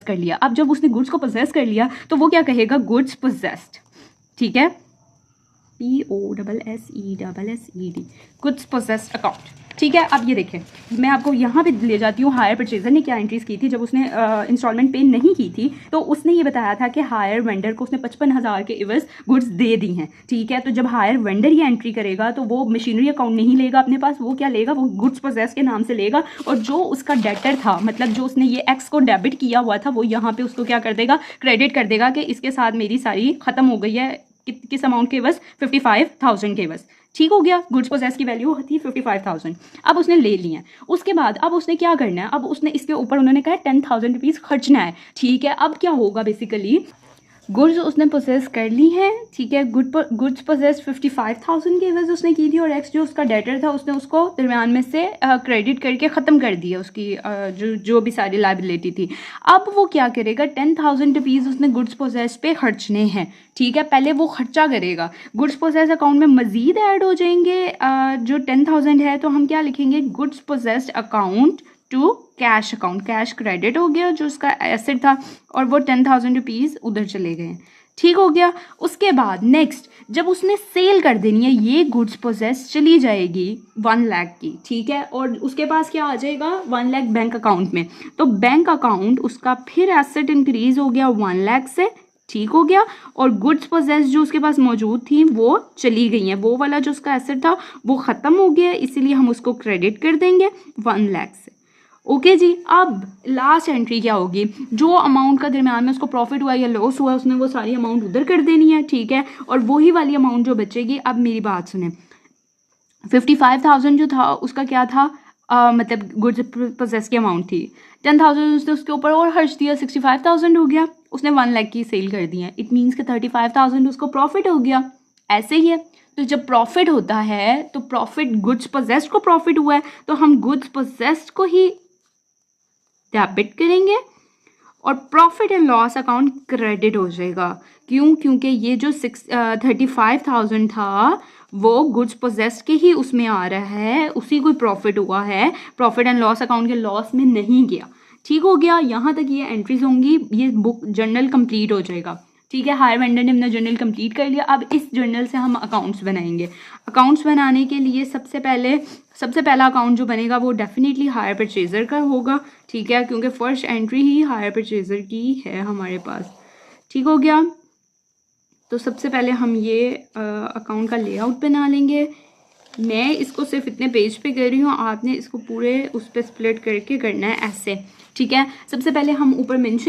कर लिया। अब जब उसने गुड्स को पोजेस कर लिया तो वो क्या कहेगा, गुड्स पोजेस्ड, ठीक है, POSSED, गुड्स पोजेस्ड अकाउंट, ठीक है। अब ये देखें, मैं आपको यहाँ पे ले जाती हूँ, हायर परचेजर ने क्या एंट्रीज की थी जब उसने इंस्टॉलमेंट पे नहीं की थी। तो उसने ये बताया था कि हायर वेंडर को उसने 55,000 के इवज गुड्स दे दी हैं, ठीक है। तो जब हायर वेंडर ये एंट्री करेगा तो वो मशीनरी अकाउंट नहीं लेगा अपने पास, वो क्या लेगा, वो गुड्स पोजेस के नाम से लेगा। और जो उसका डेटर था, मतलब जो उसने ये एक्स को डेबिट किया हुआ था, वो यहाँ पे उसको क्या कर देगा, क्रेडिट कर देगा कि इसके साथ मेरी सारी खत्म हो गई है, किस अमाउंट के बस 55,000 के बस, ठीक हो गया। गुड्स पोजेस की वैल्यू थी 55,000, अब उसने ले लिया। उसके बाद अब उसने क्या करना है, अब उसने इसके ऊपर उन्होंने कहा 10,000 रुपीज़ खर्चना है, ठीक है। अब क्या होगा, बेसिकली गुड्स उसने पोसेस कर ली हैं, ठीक है। गुड्स पोसेस 55,000 की एवज उसने की थी, और एक्स जो उसका डेटर था उसने उसको दरम्यान में से क्रेडिट करके ख़त्म कर दिया उसकी जो भी सारी लाइबिलिटी थी। अब वो क्या करेगा, 10,000 रुपीज़ उसने गुड्स पोसेस पे खर्चने हैं, ठीक है। पहले वो खर्चा करेगा, गुड्स पोसेस अकाउंट में मज़ीद ऐड हो जाएंगे जो 10,000 है, तो हम क्या लिखेंगे, goods possessed account to cash account, cash credit हो गया जो उसका एसेट था, और वो 10,000 रुपीज़ उधर चले गए, ठीक हो गया। उसके बाद नेक्स्ट जब उसने सेल कर देनी है, ये गुड्स पोजेस चली जाएगी 1 लाख की, ठीक है। और उसके पास क्या आ जाएगा, 1 लाख बैंक अकाउंट में। तो बैंक अकाउंट उसका फिर एसेट इंक्रीज हो गया 1 लाख से, ठीक हो गया। और गुड्स पोजेस जो उसके पास मौजूद थी वो चली गई हैं, वो वाला जो उसका एसेट था वो ख़त्म हो गया, इसीलिए हम उसको क्रेडिट कर देंगे 1 लाख से, ओके जी। अब लास्ट एंट्री क्या होगी, जो अमाउंट का दरम्यान में उसको प्रॉफिट हुआ या लॉस हुआ, उसने वो सारी अमाउंट उधर कर देनी है, ठीक है। और वही वाली अमाउंट जो बचेगी, अब मेरी बात सुने, 55,000 जो था उसका क्या था, मतलब गुड्स पोजेस की अमाउंट थी, 10,000 उसने उसके ऊपर और खर्च दिया, 65,000 हो गया, उसने 1 लाख की सेल कर दी है। इट मीन्स कि 35,000 उसको प्रॉफिट हो गया, ऐसे ही है। तो जब प्रॉफिट होता है तो प्रॉफिट गुड्स पोजेस्ड को प्रॉफिट हुआ है, तो हम गुड्स पोजेस्ड को ही डेबिट करेंगे और profit and loss account credit हो जाएगा। क्यों, क्योंकि ये जो 35,000 था वो गुड्स पोजेस्ड के ही उसमें आ रहा है, उसी को प्रॉफिट हुआ है, प्रॉफिट एंड लॉस अकाउंट के लॉस में नहीं गया, ठीक हो गया। यहाँ तक ये एंट्रीज होंगी, ये बुक जर्नल कंप्लीट हो जाएगा, ठीक है। हायर वेंडर ने अपना जर्नल कंप्लीट कर लिया। अब इस जर्नल से हम अकाउंट्स बनाएंगे। अकाउंट्स बनाने के लिए सबसे पहला अकाउंट जो बनेगा वो डेफिनेटली हायर परचेजर का होगा, ठीक है, क्योंकि फर्स्ट एंट्री ही हायर परचेजर की है हमारे पास, ठीक हो गया। तो सबसे पहले हम ये अकाउंट का लेआउट बना लेंगे। मैं इसको सिर्फ इतने पेज पे कर रही हूँ, आपने इसको पूरे उस पर स्प्लिट करके करना है ऐसे, ठीक है। सबसे पहले हम ऊपर मेंशन